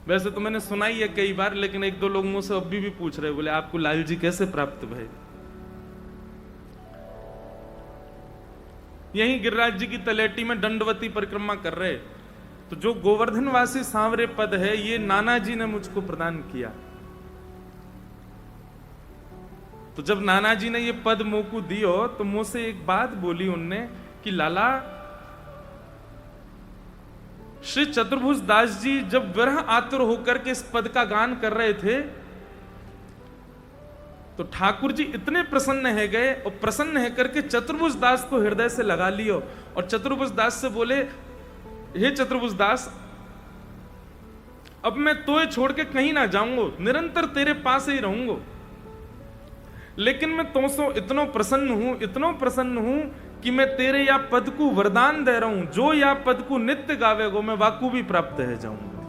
वैसे तो मैंने सुना ही है कई बार, लेकिन एक दो लोग मुझसे अभी भी पूछ रहे, बोले आपको लाल जी कैसे प्राप्त भय। यहीं गिरिराज जी की तलेटी में दंडवती परिक्रमा कर रहे, तो जो गोवर्धनवासी सांवरे पद है ये नाना जी ने मुझको प्रदान किया। तो जब नाना जी ने ये पद मोकू दियो तो मुझसे एक बात बोली उनने कि लाला, श्री चतुर्भुज दास जी जब विरह आतुर होकर के इस पद का गान कर रहे थे तो ठाकुर जी इतने प्रसन्न है गए, और प्रसन्न है करके चतुर्भुज दास को हृदय से लगा लियो, और चतुर्भुज दास से बोले, हे चतुर्भुज दास, अब मैं तोय छोड़ के कहीं ना जाऊंगा, निरंतर तेरे पास ही रहूंगा, लेकिन मैं तुमसे इतना प्रसन्न हूं कि मैं तेरे या पद को वरदान दे रहा हूं, जो या पद को नित्य गावेगो मैं वाकू भी प्राप्त है जाऊंगा।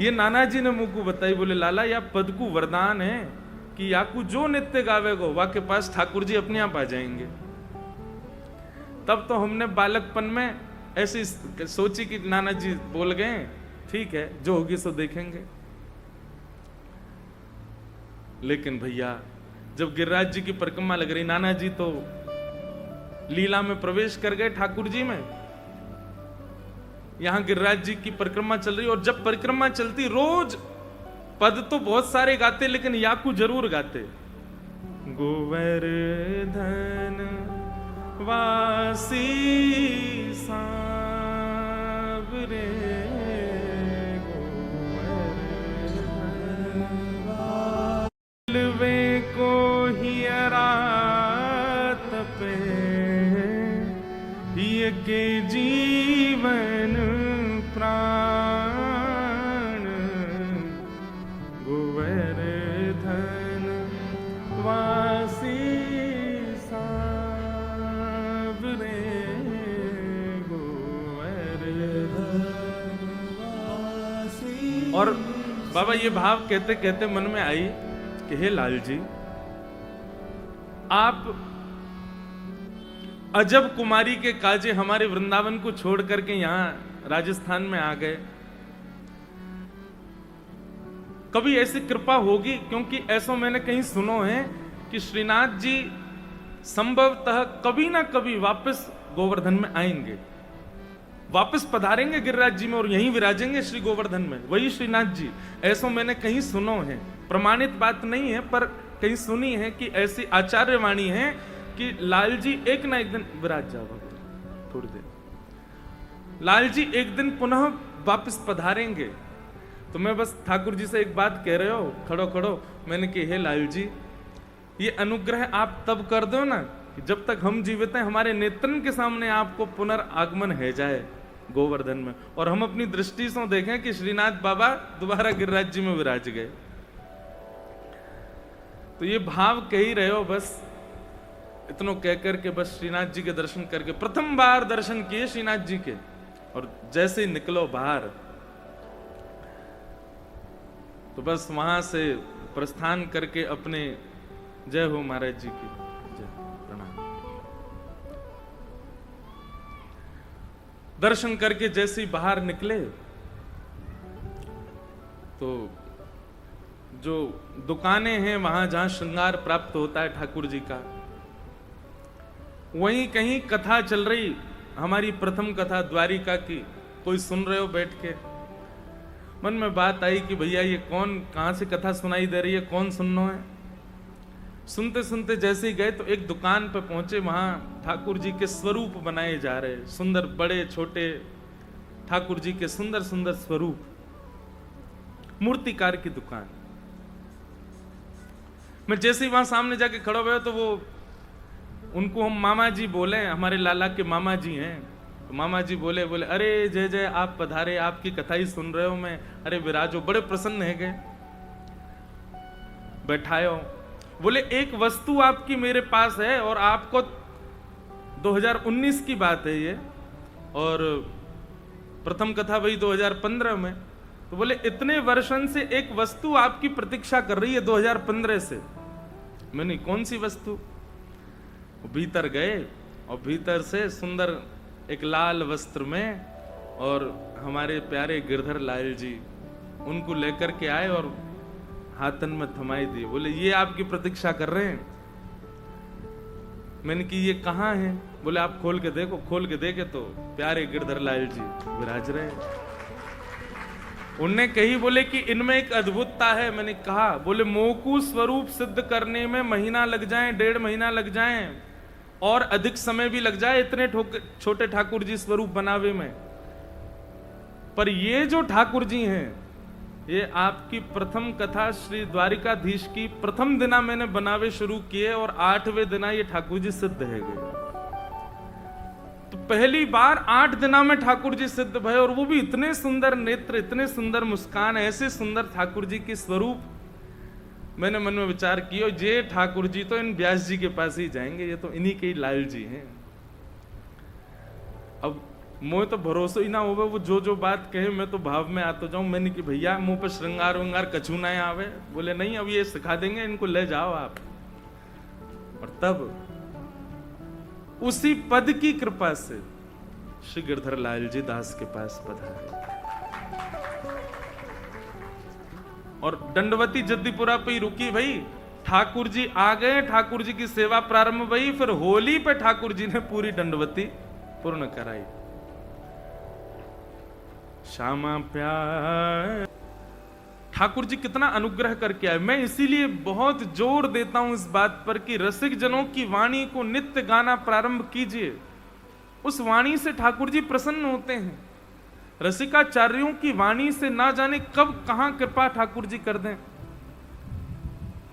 ये नाना जी ने मुझको बताई, बोले लाला या पद को वरदान है कि याकू जो नित्य गावेगो वा के पास ठाकुर जी अपने आप आ जाएंगे। तब तो हमने बालकपन में ऐसी सोची कि नाना जी बोल गए, ठीक है जो होगी सो देखेंगे। लेकिन भैया जब गिरिराज जी की परिक्रमा लग रही, नाना जी तो लीला में प्रवेश कर गए ठाकुर जी में, यहां गिरिराज जी की परिक्रमा चल रही, और जब परिक्रमा चलती रोज पद तो बहुत सारे गाते, लेकिन याकू जरूर गाते, गोवर्धन वासी सांवरे गोवर्धन को हियरा तपे ये के जीवन प्राण गोवर्धन वासी सांवरे गोवर्धन वासी। और बाबा ये भाव कहते कहते मन में आई कि हे लाल जी, आप अजब कुमारी के काजे हमारे वृंदावन को छोड़ करके यहां राजस्थान में आ गए, कभी ऐसी कृपा होगी? क्योंकि ऐसा मैंने कहीं सुनो है कि श्रीनाथ जी संभवतः कभी ना कभी वापस गोवर्धन में आएंगे, वापस पधारेंगे गिरिराज जी में और यहीं विराजेंगे श्री गोवर्धन में, वही श्रीनाथ जी। ऐसा मैंने कहीं सुनो है, प्रमाणित बात नहीं है पर कहीं सुनी है कि ऐसी आचार्यवाणी है कि लाल जी एक ना एक दिन विराज जाओगे, थोड़ी देर लाल जी एक दिन पुनः वापस पधारेंगे। तो मैं बस ठाकुर जी से एक बात कह रहे हो, खड़ो खड़ो, मैंने कि हे लाल जी, ये अनुग्रह आप तब कर दो ना कि जब तक हम जीवित हैं हमारे नेत्रन के सामने आपको पुनर्आगमन है जाए गोवर्धन में, और हम अपनी दृष्टि से देखें कि श्रीनाथ बाबा दोबारा गिरिराज जी में विराज गए। तो ये भाव कह ही रहे हो, बस इतना कह करके बस श्रीनाथ जी के दर्शन करके प्रथम बार दर्शन किए श्रीनाथ जी के, और जैसे ही निकलो बाहर तो बस वहां से प्रस्थान करके अपने, जय हो महाराज जी की जय, प्रणाम, दर्शन करके जैसे ही बाहर निकले तो जो दुकानें हैं वहां जहां श्रृंगार प्राप्त होता है ठाकुर जी का, वहीं कहीं कथा चल रही, हमारी प्रथम कथा द्वारिका की, कोई सुन रहे हो बैठ के। मन में बात आई कि भैया ये कौन, कहां से कथा सुनाई दे रही है, कौन सुनना है। सुनते सुनते जैसे ही गए तो एक दुकान पर पहुंचे, वहां ठाकुर जी के स्वरूप बनाए जा रहे, सुंदर बड़े छोटे ठाकुर जी के सुंदर सुंदर स्वरूप, मूर्तिकार की दुकान। मैं जैसे ही वहां सामने जाके खड़ा हुआ तो वो, उनको हम मामा जी बोले, हमारे लाला के मामा जी हैं, तो मामा जी बोले अरे जय जय, आप पधारे, आपकी कथा ही सुन रहे हो मैं, अरे विराजो, बड़े प्रसन्न है गए, बैठाए हो। बोले एक वस्तु आपकी मेरे पास है, और आपको 2019 की बात है ये, और प्रथम कथा वही 2015 में। तो बोले इतने वर्षों से एक वस्तु आपकी प्रतीक्षा कर रही है 2015 से। मैंने कौन सी वस्तु? भीतर गए और भीतर से सुंदर एक लाल वस्त्र में और हमारे प्यारे गिरधर लाल जी उनको लेकर के आए और हाथन में थमाई दिए। बोले ये आपकी प्रतीक्षा कर रहे हैं। मैंने कि ये कहाँ है? बोले आप खोल के देखो। खोल के देखे तो प्यारे गिरधर लाल जी विराज रहे हैं। उनने कही बोले कि इनमें एक अद्भुतता है। मैंने कहा, बोले मोकू स्वरूप सिद्ध करने में महीना लग जाए, 1.5 महीना लग जाए और अधिक समय भी लग जाए इतने छोटे ठाकुर जी स्वरूप बनावे में, पर ये जो ठाकुर जी हैं, ये आपकी प्रथम कथा श्री द्वारिकाधीश की प्रथम दिना मैंने बनावे शुरू किए और 8वें दिना ये ठाकुर जी सिद्ध है गए। तो पहली बार 8 दिना में ठाकुर जी सिद्ध भय, और वो भी इतने सुंदर नेत्र, इतने सुंदर मुस्कान, ऐसे सुंदर ठाकुर जी के स्वरूप। मैंने मन में विचार किया, ये ठाकुर जी तो इन व्यास जी के पास ही जाएंगे, ये तो इन्हीं के ही लाल जी हैं। अब मुझे तो भरोसा ही ना होवे, वो जो जो बात कहे मैं तो भाव में आता जाऊं। मैंने कि भैया मुंह पे श्रृंगार वंगार कछू ना आवे। बोले नहीं, अब ये सिखा देंगे, इनको ले जाओ आप। और तब उसी पद की कृपा से श्री गिरधर लाल जी दास के पास पधारे और दंडवती जद्दीपुरा पे ही रुकी। भाई ठाकुर जी आ गए, ठाकुर जी की सेवा प्रारंभ हुई, फिर होली पे ठाकुर जी ने पूरी दंडवती पूर्ण कराई। श्यामा प्यार ठाकुर जी कितना अनुग्रह करके आए। मैं इसीलिए बहुत जोर देता हूं इस बात पर कि रसिक जनों की वाणी को नित्य गाना प्रारंभ कीजिए। उस वाणी से ठाकुर जी प्रसन्न होते हैं। रसिकाचार्यों की वाणी से ना जाने कब कहां कृपा ठाकुर जी कर दें।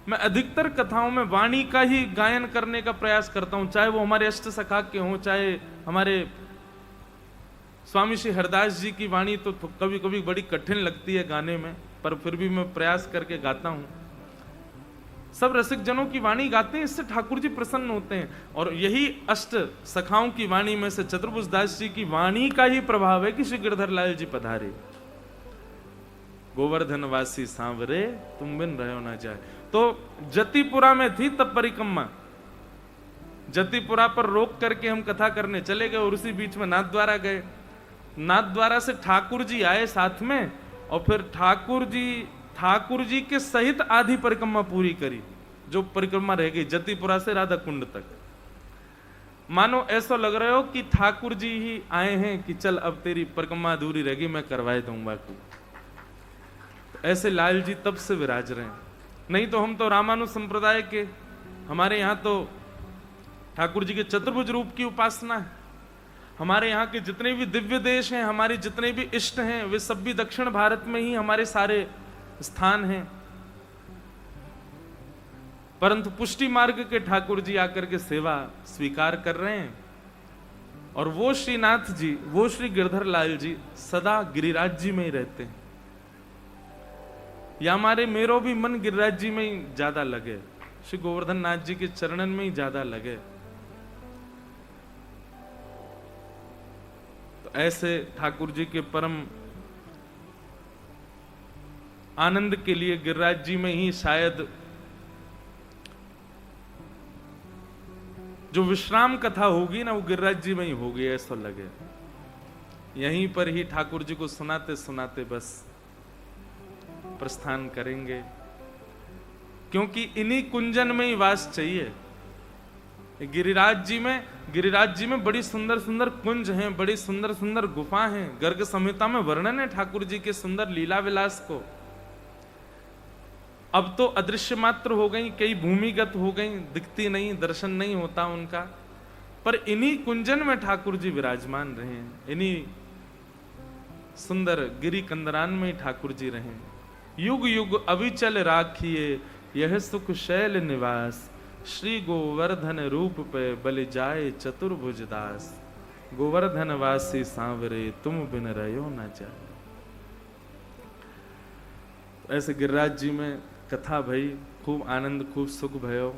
मैं अधिकतर कथाओं में वाणी का ही गायन करने का प्रयास करता हूं, चाहे वो हमारे अष्ट सखा के हों, चाहे हमारे स्वामी श्री हरदास जी की वाणी तो कभी कभी बड़ी कठिन लगती है गाने में, पर फिर भी मैं प्रयास करके गाता हूं। सब रसिक जनों की वाणी गाते हैं, इससे ठाकुर जी प्रसन्न होते हैं। और यही अष्ट सखाओं की वाणी में से चतुर्भुज दास जी की वाणी का ही प्रभाव है कि श्री गिरधर लाल जी पधारे। गोवर्धन वासी सांवरे तुम बिन रहो ना जाए। तो जतिपुरा में थी तब परिक्रमा, जतिपुरा पर रोक करके हम कथा करने चले गए और उसी बीच में नाथद्वारा गए। नाथद्वारा से ठाकुर जी आए साथ में, और फिर ठाकुर जी के सहित आधी परिक्रमा पूरी करी, जो परिक्रमा रह गई जतिपुरा से राधा कुंड तक। मानो ऐसा लग रहा हो कि ठाकुर जी ही आए हैं कि चल अब तेरी परिक्रमा अधूरी रहेगी, मैं करवाए दूंगा तू। तो ऐसे लाल जी तब से विराज रहे हैं। नहीं तो हम तो रामानु संप्रदाय के, हमारे यहाँ तो ठाकुर जी के चतुर्भुज रूप की उपासना है। हमारे यहाँ के जितने भी दिव्य देश हैं, हमारे जितने भी इष्ट हैं, वे सब भी दक्षिण भारत में ही हमारे सारे स्थान हैं। परंतु पुष्टि मार्ग के ठाकुर जी आकर के सेवा स्वीकार कर रहे हैं। और वो श्रीनाथ जी, वो श्री गिरधर लाल जी सदा गिरिराज जी में ही रहते हैं। या हमारे मेरो भी मन गिरिराज जी में ही ज्यादा लगे, श्री गोवर्धन नाथ जी के चरणन में ही ज्यादा लगे। तो ऐसे ठाकुर जी के परम आनंद के लिए गिरिराज जी में ही शायद जो विश्राम कथा होगी ना, वो गिरिराज जी में ही होगी, ऐसा लगे। यहीं पर ही ठाकुर जी को सुनाते सुनाते बस प्रस्थान करेंगे, क्योंकि इन्हीं कुंजन में ही वास चाहिए। गिरिराज जी में बड़ी सुंदर सुंदर कुंज हैं, बड़ी सुंदर सुंदर गुफा हैं। गर्ग संहिता में वर्णन है ठाकुर जी के सुंदर लीला विलास को। अब तो अदृश्य मात्र हो गई, कई भूमिगत हो गई, दिखती नहीं, दर्शन नहीं होता उनका। पर इन्हीं कुंजन में ठाकुर जी विराजमान रहे हैं, इन्हीं सुंदर गिरी कंदरान में ही ठाकुर जी रहे। युग युग अविचल राखिए यह सुख शैल निवास, श्री गोवर्धन रूप पे बलि जाए चतुर्भुज दास। गोवर्धन वासी सांवरे तुम बिन रहो न जाए। ऐसे गिरिराज जी में कथा भई, खूब आनंद, खूब सुख भयो।